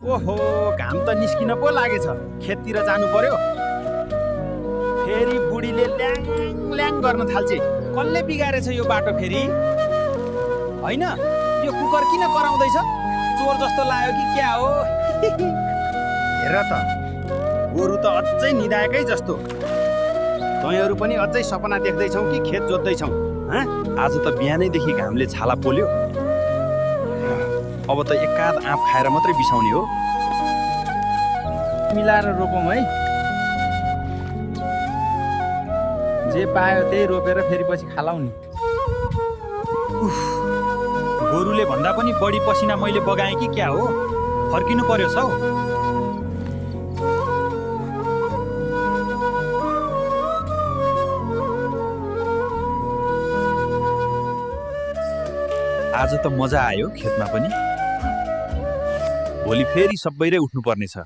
ओहो, घाम त निस्किन पो लागेछ। खेततिर जानु पर्यो। फेरि बुढीले ल्याङ ल्याङ गर्न थाल्छे। कसले बिगारेछ यो बाटो फेरि? होइन, यो कुकर किन कराउँदैछ? चोर जस्तो लाग्यो कि क्या हो? हेर त, गोरु त अझै निदाएकै जस्तो। तँहरू पनि अझै सपना देख्दैछौ कि खेत जोत्दैछौ? आज त बिहानैदेखि घामले छाला पोल्यो। अब त एकाध आँप खाएर मात्रै बिसाउने हो। मिलाएर रोपौँ है। जे पायो त्यही रोपेर फेरि पछि खालाउ नि। गोरुले भन्दा पनि बढी पसिना मैले बगाएँ कि क्या हो? फर्किनु पर्यो साउ। आज त मजा आयो खेतमा पनि। भोलि फेरि सबैले उठ्नु पर्नेछ।